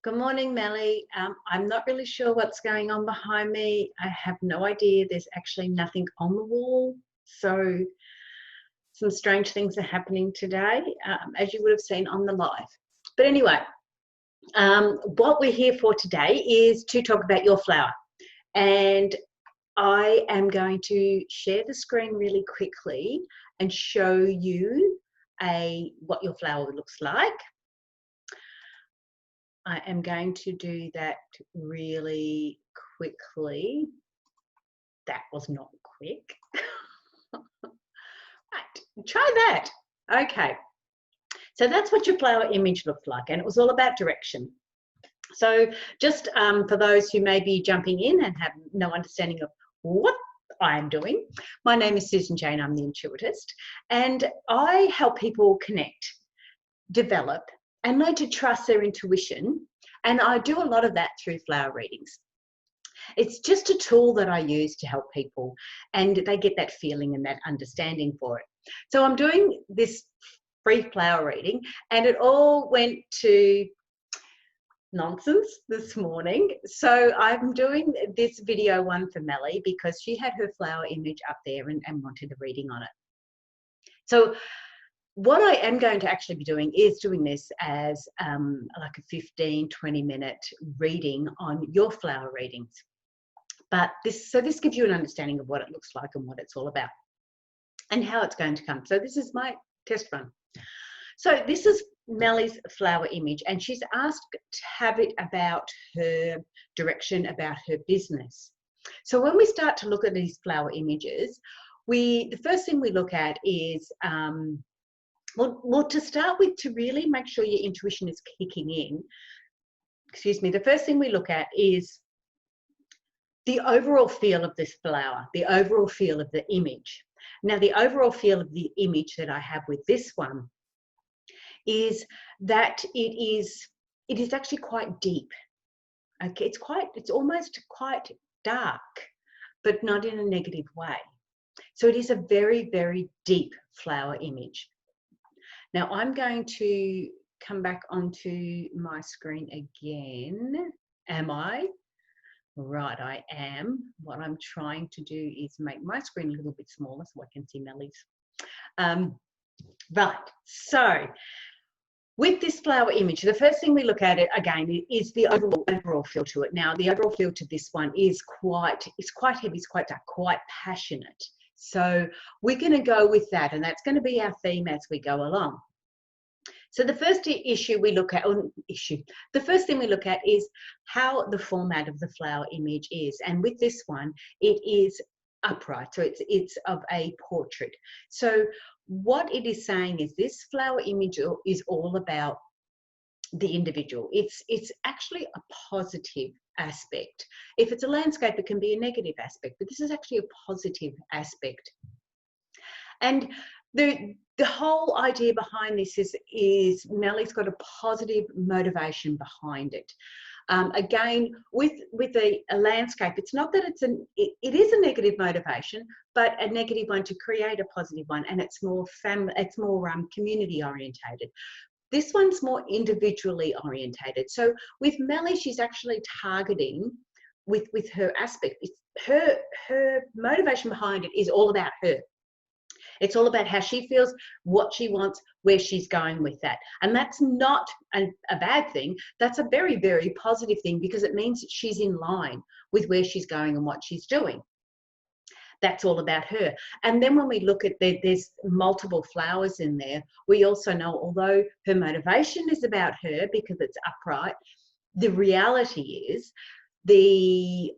Good morning, Melly. I'm not really sure what's going on behind me. I have no idea. There's actually nothing on the wall. So some strange things are happening today, as you would have seen on the live. But anyway, what we're here for today is to talk about your flower. And I am going to share the screen really quickly and show you what your flower looks like. I am going to do that really quickly. That was not quick. Right, try that. Okay, so that's what your flower image looked like, and it was all about direction. So just for those who may be jumping in and have no understanding of what I'm doing, my name is Susan Jane. I'm the Intuitist, and I help people connect, develop, and learn to trust their intuition. And I do a lot of that through flower readings. It's just a tool that I use to help people, and they get that feeling and that understanding for it. So I'm doing this free flower reading, and it all went to nonsense this morning. So I'm doing this video one for Melly because she had her flower image up there and wanted a reading on it. So what I am going to actually be doing is doing this as like a 15-20 minute reading on your flower readings. But this gives you an understanding of what it looks like and what it's all about and how it's going to come. So this is my test run. So this is Melly's flower image, and she's asked to have it about her direction, about her business. So when we start to look at these flower images, the first thing we look at is well, to start with, to really make sure your intuition is kicking in, the first thing we look at is the overall feel of this flower, the overall feel of the image. Now, the overall feel of the image that I have with this one is that it is actually quite deep. Okay, it's almost quite dark, but not in a negative way. So it is a very, very deep flower image. Now I'm going to come back onto my screen again. Am I? Right, I am. What I'm trying to do is make my screen a little bit smaller so I can see Melly's. Right, so with this flower image, the first thing we look at it again is the overall feel to it. Now, the overall feel to this one is quite heavy, it's quite dark, quite passionate. So we're going to go with that, and that's going to be our theme as we go along. So the first issue we look at, the first thing we look at is how the format of the flower image is. And with this one, it is upright, so it's of a portrait. So what it is saying is this flower image is all about the individual. It's actually a positive aspect. If it's a landscape, it can be a negative aspect, but this is actually a positive aspect. And the whole idea behind this is Melly's got a positive motivation behind it. Again, with a landscape, it's not that it is a negative motivation, but a negative one to create a positive one, and it's more community orientated. This one's more individually orientated. So with Melly, she's actually targeting with her aspect. Her motivation behind it is all about her. It's all about how she feels, what she wants, where she's going with that. And that's not a bad thing. That's a very, very positive thing, because it means that she's in line with where she's going and what she's doing. That's all about her. And then when we look at there's multiple flowers in there, we also know, although her motivation is about her because it's upright, the reality is the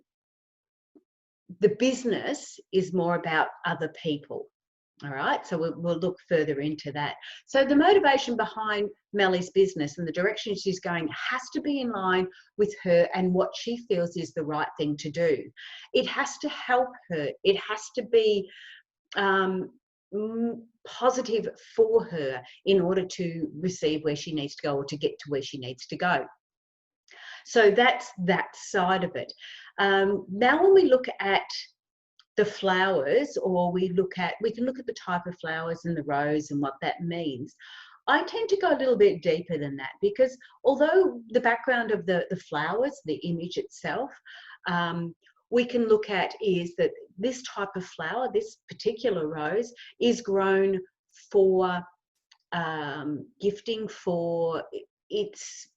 business is more about other people. All right, so we'll look further into that. So the motivation behind Melly's business and the direction she's going has to be in line with her and what she feels is the right thing to do. It has to help her. It has to be positive for her in order to receive where she needs to go or to get to where she needs to go. So that's that side of it. Now when we look at the flowers, or we can look at the type of flowers and the rose and what that means. I tend to go a little bit deeper than that, because although the background of the flowers, the image itself, we can look at is that this type of flower, this particular rose, is grown for gifting, for its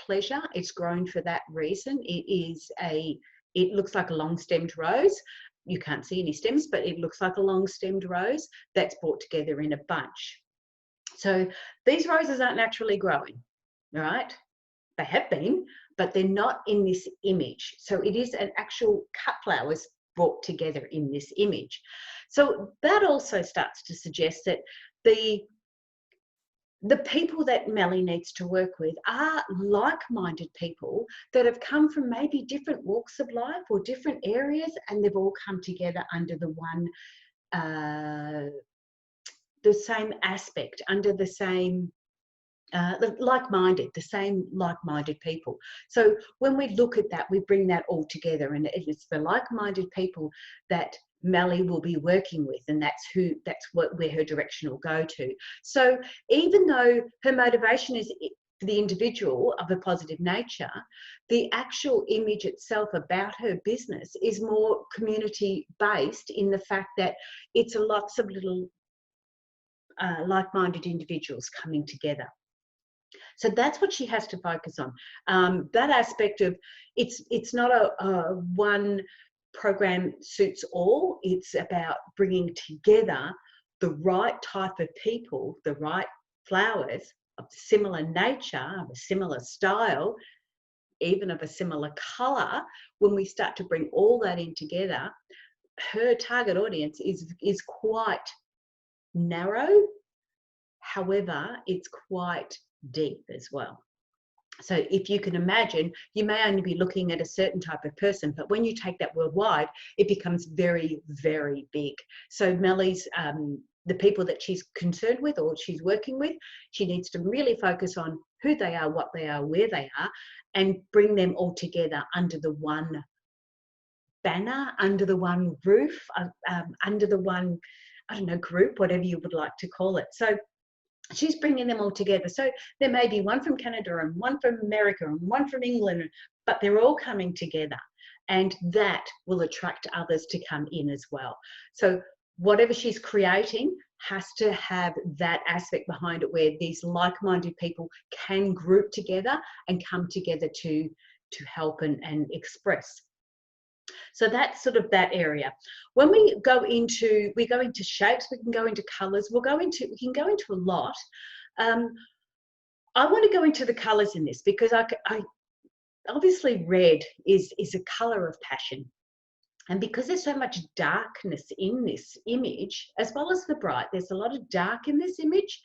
pleasure. It's grown for that reason. It looks like a long-stemmed rose. You can't see any stems, but it looks like a long-stemmed rose that's brought together in a bunch. So these roses aren't naturally growing, right? They have been, but they're not in this image. So it is an actual cut flowers brought together in this image. So that also starts to suggest that the people that Melly needs to work with are like-minded people that have come from maybe different walks of life or different areas, and they've all come together under the one the same aspect, under the same like-minded, the same like-minded people. So when we look at that, we bring that all together, and it's the like-minded people that Melly will be working with, and that's where her direction will go to. So even though her motivation is for the individual of a positive nature, the actual image itself about her business is more community-based, in the fact that it's lots of little like-minded individuals coming together. So that's what she has to focus on. That aspect of it's not a one program suits all. It's about bringing together the right type of people, the right flowers of similar nature, of a similar style, even of a similar colour. When we start to bring all that in together, her target audience is quite narrow. However, it's quite deep as well. So if you can imagine, you may only be looking at a certain type of person, but when you take that worldwide, it becomes very, very big. So Melly's, the people that she's concerned with or she's working with, she needs to really focus on who they are, what they are, where they are, and bring them all together under the one banner, under the one roof, under the one, I don't know, group, whatever you would like to call it. So she's bringing them all together. So there may be one from Canada and one from America and one from England, but they're all coming together, and that will attract others to come in as well. So whatever she's creating has to have that aspect behind it, where these like-minded people can group together and come together to help and express. So that's sort of that area. When we go into shapes, we can go into colours, we can go into a lot. I want to go into the colours in this, because I obviously red is a colour of passion. And because there's so much darkness in this image, as well as the bright, there's a lot of dark in this image.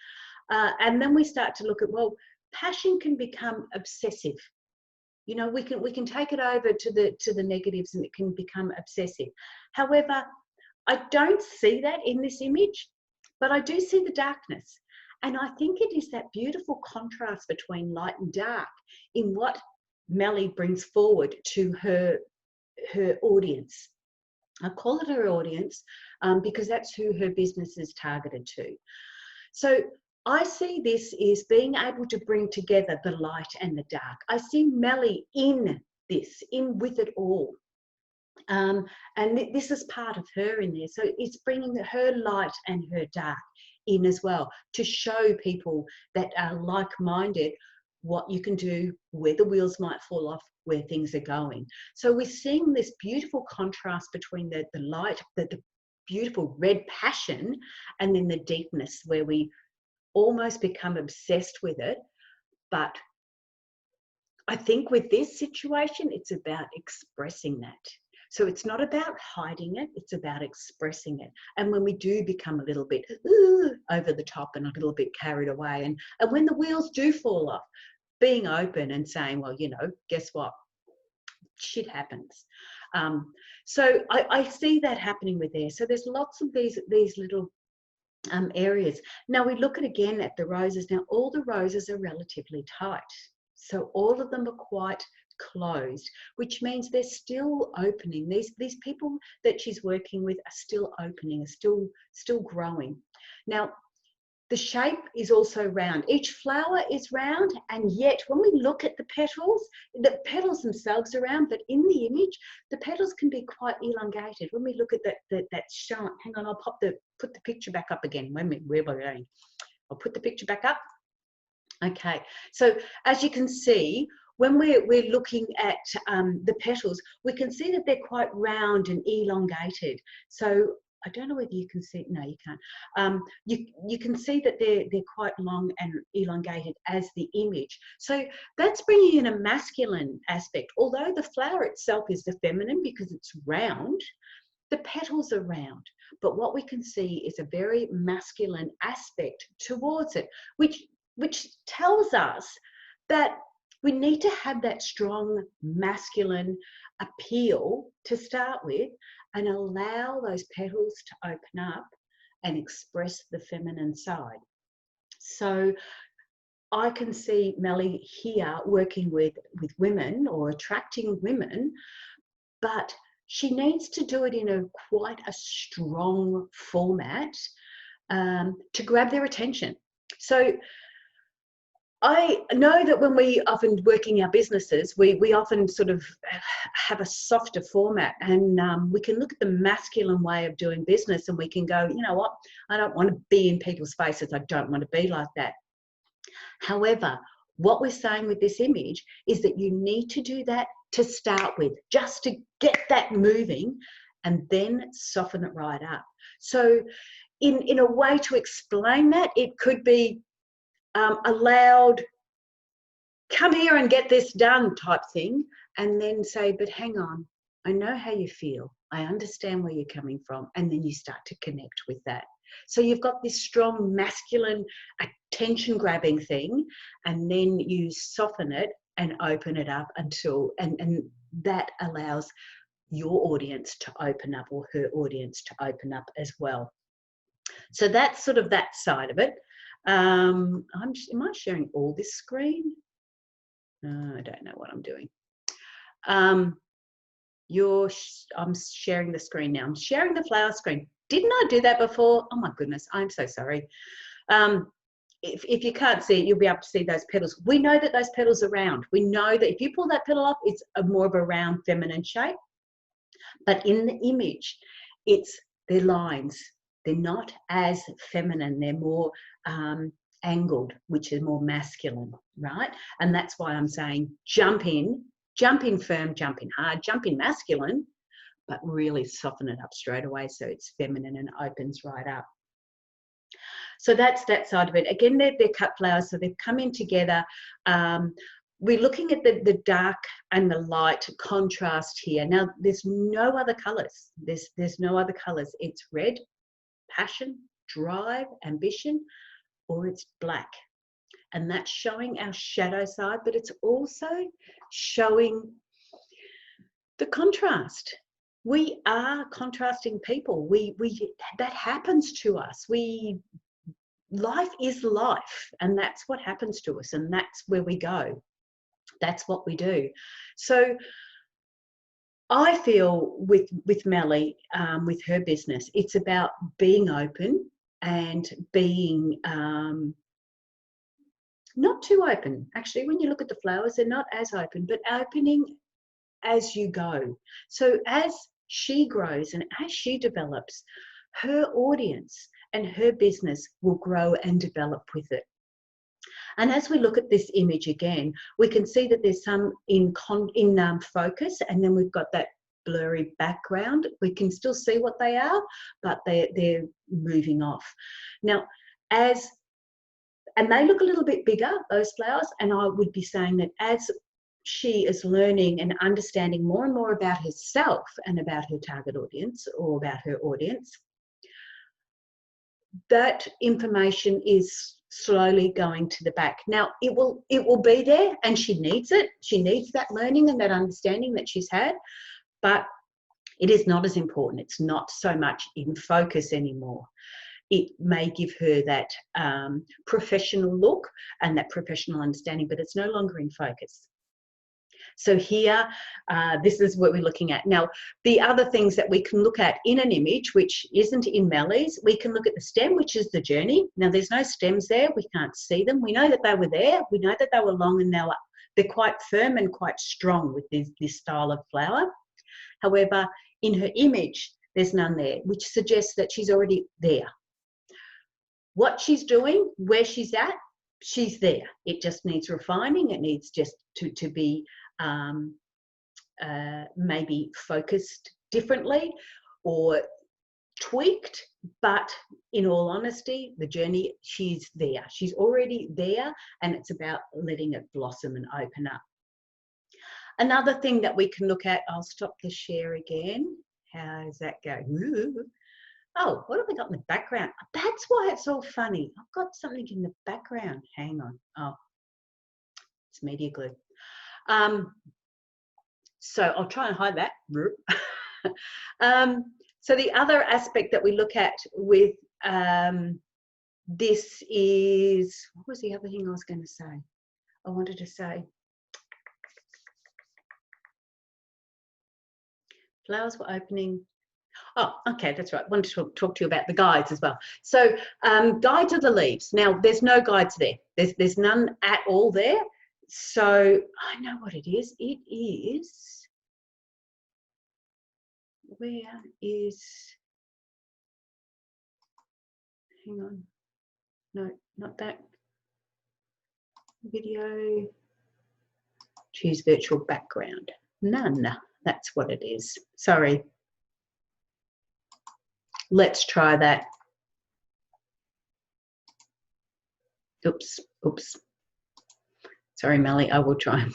And then we start to look at, well, passion can become obsessive. You know, we can take it over to the negatives, and it can become obsessive. However, I don't see that in this image, but I do see the darkness. And I think it is that beautiful contrast between light and dark in what Melly brings forward to her audience. I call it her audience because that's who her business is targeted to. So I see this as being able to bring together the light and the dark. I see Melly in this, in with it all. And this is part of her in there. So it's bringing her light and her dark in as well, to show people that are like-minded what you can do, where the wheels might fall off, where things are going. So we're seeing this beautiful contrast between the light, the beautiful red passion, and then the deepness, where we almost become obsessed with it. But I think with this situation, it's about expressing that. So it's not about hiding it, it's about expressing it. And when we do become a little bit over the top and a little bit carried away, and when the wheels do fall off, being open and saying, well, you know, guess what? Shit happens. So I see that happening with there. So there's lots of these little areas. Now we look again at the roses. Now all the roses are relatively tight. So all of them are quite closed, which means they're still opening. These people that she's working with are still opening, are still growing. Now the shape is also round. Each flower is round, and yet when we look at the petals themselves are round, but in the image, the petals can be quite elongated. When we look at that shown, hang on, I'll put the picture back up again. Where we're going. I'll put the picture back up. Okay, so as you can see, when we're looking at the petals, we can see that they're quite round and elongated. So I don't know whether you can see, no, you can't. You can see that they're quite long and elongated as the image. So that's bringing in a masculine aspect. Although the flower itself is the feminine because it's round, the petals are round. But what we can see is a very masculine aspect towards it, which tells us that we need to have that strong masculine appeal to start with and allow those petals to open up and express the feminine side. So I can see Melly here working with women or attracting women, but she needs to do it in quite a strong format to grab their attention. So I know that when we often working our businesses, we often sort of have a softer format, and we can look at the masculine way of doing business and we can go, you know what, I don't want to be in people's faces. I don't want to be like that. However, what we're saying with this image is that you need to do that to start with, just to get that moving and then soften it right up. So in a way to explain that, it could be a loud, come here and get this done type thing, and then say, but hang on, I know how you feel. I understand where you're coming from. And then you start to connect with that. So you've got this strong masculine attention grabbing thing, and then you soften it and open it up until, and that allows your audience to open up, or her audience to open up as well. So that's sort of that side of it. Am I sharing all this screen? I don't know what I'm doing. I'm sharing the screen now. I'm sharing the flower screen. Didn't I do that before? Oh my goodness, I'm so sorry. If you can't see it, you'll be able to see those petals. We know that those petals are round. We know that if you pull that petal off, it's more of a round feminine shape. But in the image, they're lines. They're not as feminine. They're more angled, which is more masculine, right? And that's why I'm saying jump in firm, jump in hard, jump in masculine, but really soften it up straight away so it's feminine and opens right up. So that's that side of it. Again, they're cut flowers, so they've come in together. We're looking at the dark and the light contrast here. Now, there's no other colours. There's no other colours. It's red, passion, drive, ambition, or it's black. And that's showing our shadow side, but it's also showing the contrast. We are contrasting people. That happens to us. Life is life, and that's what happens to us, and that's where we go. That's what we do. So I feel with Melly, with her business, it's about being open and being not too open. Actually, when you look at the flowers, they're not as open, but opening as you go. So as she grows and as she develops, her audience and her business will grow and develop with it. And as we look at this image again, we can see that there's some in focus, and then we've got that blurry background. We can still see what they are, but they're moving off. Now, and they look a little bit bigger, those flowers, and I would be saying that as she is learning and understanding more and more about herself and about her target audience, or about her audience, that information is slowly going to the back. Now, it will be there, and she needs it. She needs that learning and that understanding that she's had, but it is not as important. It's not so much in focus anymore. It may give her that professional look and that professional understanding, but it's no longer in focus. So here, this is what we're looking at. Now, the other things that we can look at in an image, which isn't in Melly's, we can look at the stem, which is the journey. Now, there's no stems there. We can't see them. We know that they were there. We know that they were long, and they're quite firm and quite strong with this style of flower. However, in her image, there's none there, which suggests that she's already there. What she's doing, where she's at, she's there. It just needs refining. It needs just to be maybe focused differently or tweaked, but in all honesty, the journey, she's there. She's already there, and it's about letting it blossom and open up. Another thing that we can look at, I'll stop the share again. How does that go? Ooh. Oh, what have we got in the background? That's why it's all funny. I've got something in the background. Hang on. Oh, it's media glue. So I'll try and hide that. So the other aspect that we look at with this is, what was the other thing I was going to say? I wanted to say, flowers were opening. Oh, okay, that's right. I wanted to talk to you about the guides as well. So guides are the leaves. Now, there's no guides there. There's none at all there. So I know what it is. It is, where is, hang on. No, not that. Video. Choose virtual background. None. That's what it is. Sorry. Let's try that. Oops. Sorry, Melly, I will try and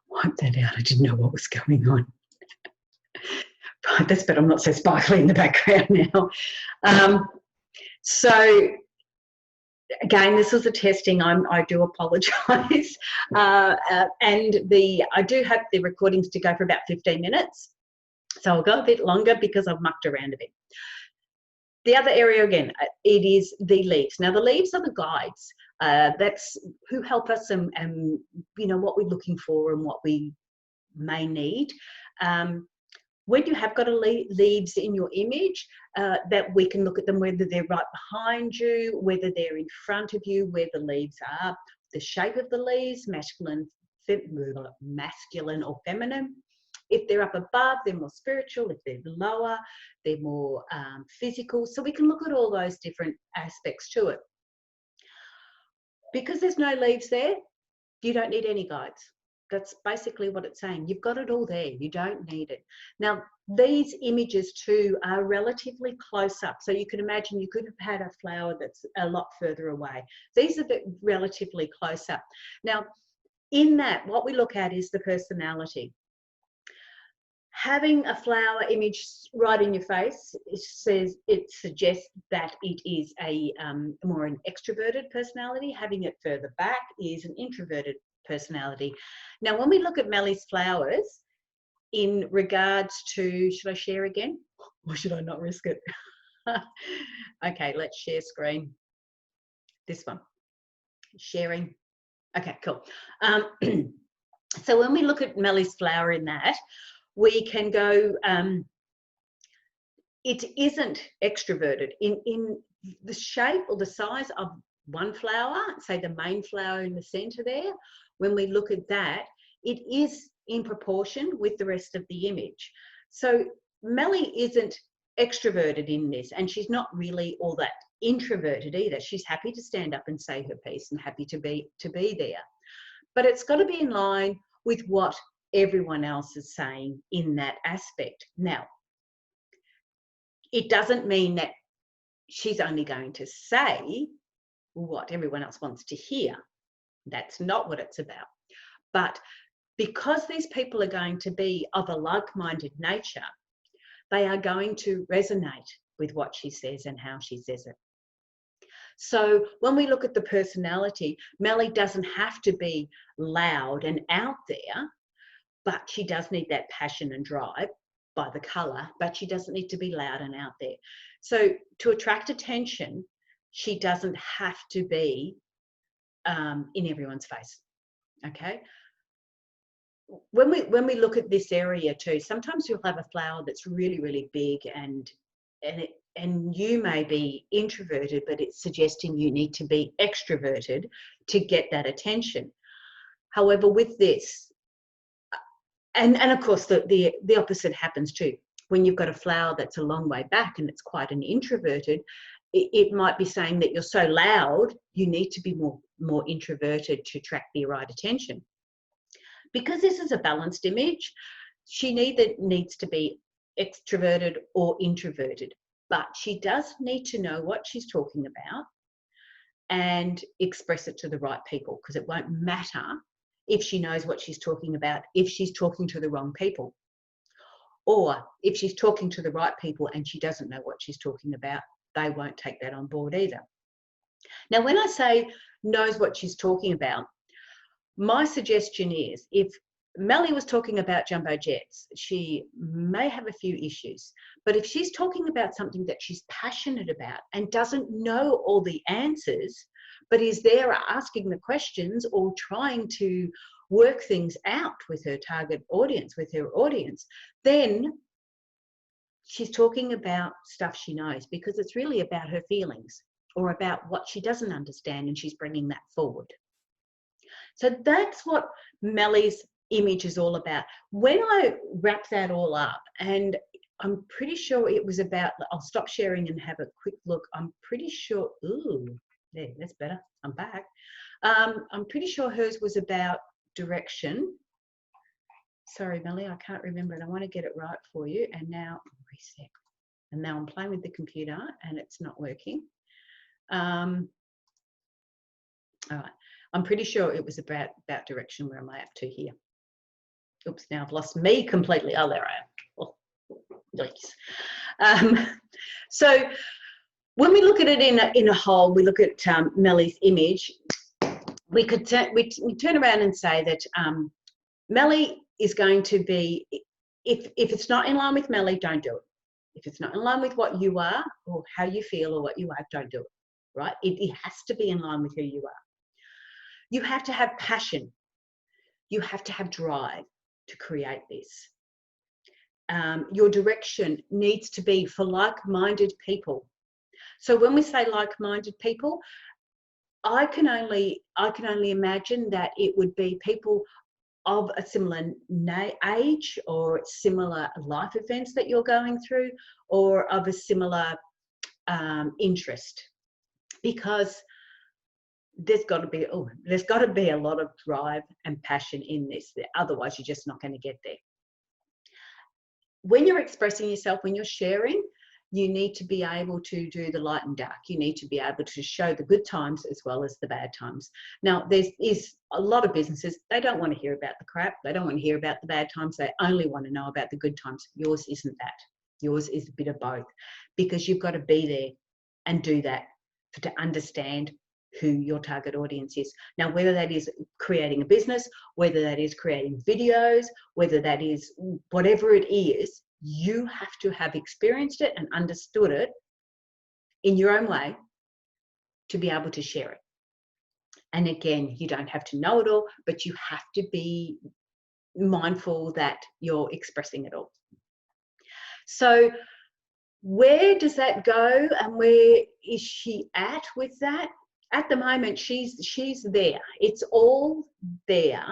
wipe that out. I didn't know what was going on. Right, that's better. I'm not so sparkly in the background now. So, again, this was a testing. I do apologise. And I do have the recordings to go for about 15 minutes. So I'll go a bit longer because I've mucked around a bit. The other area, again, it is the leaves. Now, the leaves are the guides. That's who help us and you know, what we're looking for and what we may need. When you have got leaves in your image, that we can look at them, whether they're right behind you, whether they're in front of you, where the leaves are, the shape of the leaves, masculine or feminine. If they're up above, they're more spiritual. If they're lower, they're more physical. So we can look at all those different aspects to it. Because there's no leaves there, you don't need any guides. That's basically what it's saying. You've got it all there. You don't need it. Now, these images too are relatively close up. So you can imagine you could have had a flower that's a lot further away. These are relatively close up. Now, in that, what we look at is the personality. Having a flower image right in your face, it suggests that it is a more an extroverted personality. Having it further back is an introverted personality. Now, when we look at Melly's flowers, in regards to, should I share again? Or should I not risk it? Okay, let's share screen. This one. Sharing. Okay, cool. So when we look at Melly's flower in that, we can go, it isn't extroverted. In the shape or the size of one flower, say the main flower in the center there, when we look at that, it is in proportion with the rest of the image. So Melly isn't extroverted in this, and she's not really all that introverted either. She's happy to stand up and say her piece and happy to be there. But it's got to be in line with what everyone else is saying in that aspect. Now, it doesn't mean that she's only going to say what everyone else wants to hear. That's not what it's about. But because these people are going to be of a like-minded nature, they are going to resonate with what she says and how she says it. So when we look at the personality, Melly doesn't have to be loud and out there, but she does need that passion and drive by the colour, but she doesn't need to be loud and out there. So to attract attention, she doesn't have to be in everyone's face, okay? when we look at this area too, sometimes you'll have a flower that's really, really big and you may be introverted, but it's suggesting you need to be extroverted to get that attention. However, with this, and of course the opposite happens too. When you've got a flower that's a long way back and it's quite an introverted, it might be saying that you're so loud, you need to be more introverted to attract the right attention. Because this is a balanced image, she neither needs to be extroverted or introverted, but she does need to know what she's talking about and express it to the right people, because it won't matter if she knows what she's talking about if she's talking to the wrong people, or if she's talking to the right people and she doesn't know what she's talking about, they won't take that on board either. Now, when I say knows what she's talking about, my suggestion is, if Melly was talking about jumbo jets, she may have a few issues. But if she's talking about something that she's passionate about and doesn't know all the answers, but is there asking the questions or trying to work things out with her target audience, with her audience, then she's talking about stuff she knows, because it's really about her feelings or about what she doesn't understand, and she's bringing that forward. So that's what Melly's image is all about. When I wrap that all up, and I'm pretty sure it was about, I'll stop sharing and have a quick look. I'm pretty sure, ooh, there, that's better. I'm back. I'm pretty sure hers was about direction. Sorry, Melly, I can't remember it. I want to get it right for you. And now reset. And now I'm playing with the computer and it's not working. All right. I'm pretty sure it was about direction. Where am I up to here? Oops, now I've lost me completely. Oh, there I am. Oh, yikes. So when we look at it in a whole, we look at Melly's image, we could we turn around and say that Melly is going to be, if it's not in line with Melly, don't do it. If it's not in line with what you are or how you feel or what you are, don't do it, right? It has to be in line with who you are. You have to have passion. You have to have drive to create this. Your direction needs to be for like-minded people. So when we say like-minded people, I can only imagine that it would be people of a similar age or similar life events that you're going through, or of a similar interest, because there's got to be a lot of drive and passion in this. Otherwise, you're just not going to get there. When you're expressing yourself, when you're sharing, you need to be able to do the light and dark. You need to be able to show the good times as well as the bad times. Now, there is a lot of businesses, they don't want to hear about the crap. They don't want to hear about the bad times. They only want to know about the good times. Yours isn't that. Yours is a bit of both, because you've got to be there and do that to understand who your target audience is. Now, whether that is creating a business, whether that is creating videos, whether that is whatever it is, you have to have experienced it and understood it in your own way to be able to share it. And again, you don't have to know it all, but you have to be mindful that you're expressing it all. So where does that go, and where is she at with that? At the moment, she's there. It's all there.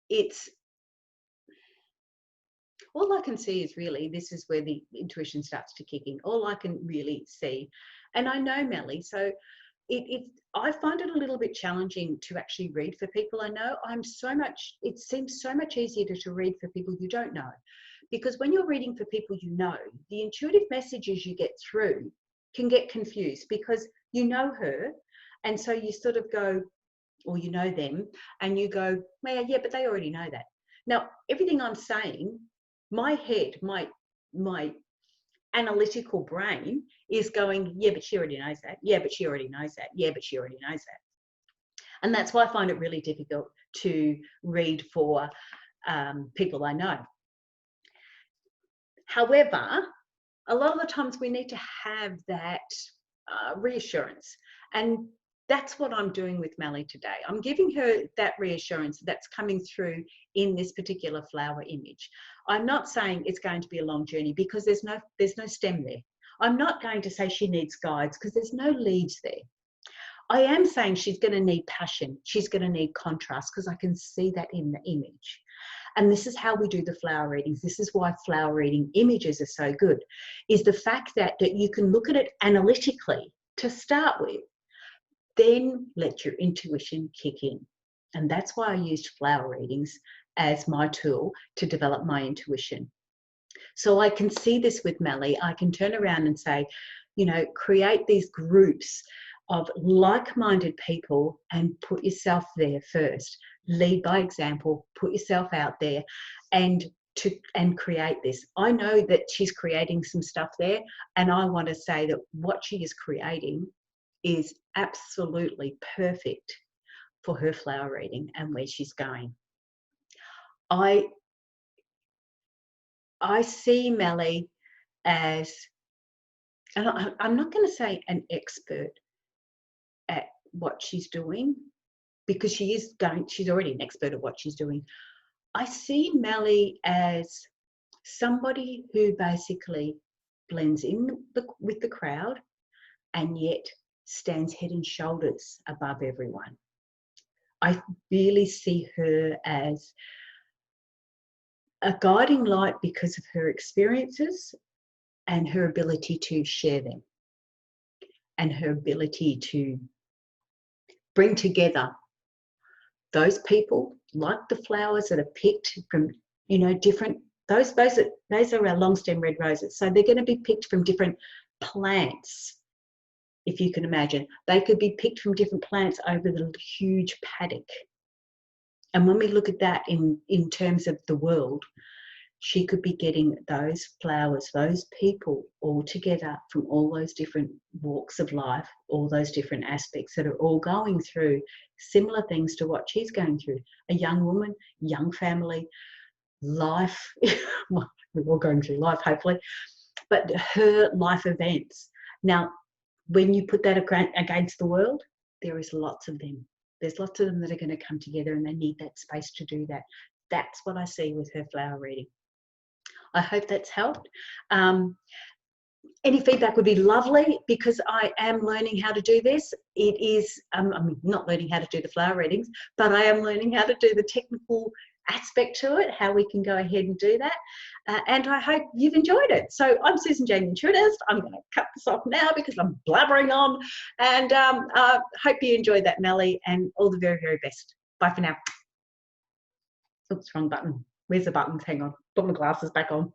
It's all I can see is really, this is where the intuition starts to kick in. All I can really see, and I know Melly, so I find it a little bit challenging to actually read for people I know. It seems so much easier to read for people you don't know, because when you're reading for people you know, the intuitive messages you get through can get confused, because you know her, and so you sort of go, or you know them, and you go, well, yeah, but they already know that. Now, everything I'm saying, my head, my analytical brain is going, yeah, but she already knows that. Yeah, but she already knows that. Yeah, but she already knows that. And that's why I find it really difficult to read for people I know. However, a lot of the times we need to have that reassurance. And That's what I'm doing with Melly today. I'm giving her that reassurance that's coming through in this particular flower image. I'm not saying it's going to be a long journey because there's no stem there. I'm not going to say she needs guides because there's no leads there. I am saying she's going to need passion. She's going to need contrast because I can see that in the image. And this is how we do the flower readings. This is why flower reading images are so good, is the fact that you can look at it analytically to start with, then let your intuition kick in. And that's why I used flower readings as my tool to develop my intuition. So I can see this with Melly. I can turn around and say, create these groups of like-minded people and put yourself there first. Lead by example, put yourself out there and create this. I know that she's creating some stuff there, and I want to say that what she is creating is absolutely perfect for her flower reading and where she's going. I see Melly as, and I'm not going to say an expert at what she's doing, because she's already an expert at what she's doing. I see Melly as somebody who basically blends in with the crowd and yet stands head and shoulders above everyone. I really see her as a guiding light because of her experiences and her ability to share them and her ability to bring together those people, like the flowers that are picked from, different, those are our long stem red roses. So they're going to be picked from different plants. If you can imagine, they could be picked from different plants over the huge paddock. And when we look at that in terms of the world, she could be getting those flowers, those people all together from all those different walks of life, all those different aspects that are all going through similar things to what she's going through. A young woman, young family, life. Well, we're all going through life, hopefully, but her life events. Now, when you put that against the world, there is lots of them. There's lots of them that are going to come together, and they need that space to do that. That's what I see with her flower reading. I hope that's helped. Any feedback would be lovely, because I am learning how to do this. It is, I'm not learning how to do the flower readings, but I am learning how to do the technical aspect to it, how we can go ahead and do that. And I hope you've enjoyed it. So I'm Susan Jane Intuitist. I'm going to cut this off now because I'm blabbering on. And hope you enjoyed that, Melly, and all the very, very best. Bye for now. Oops, wrong button. Where's the buttons? Hang on. Put my glasses back on.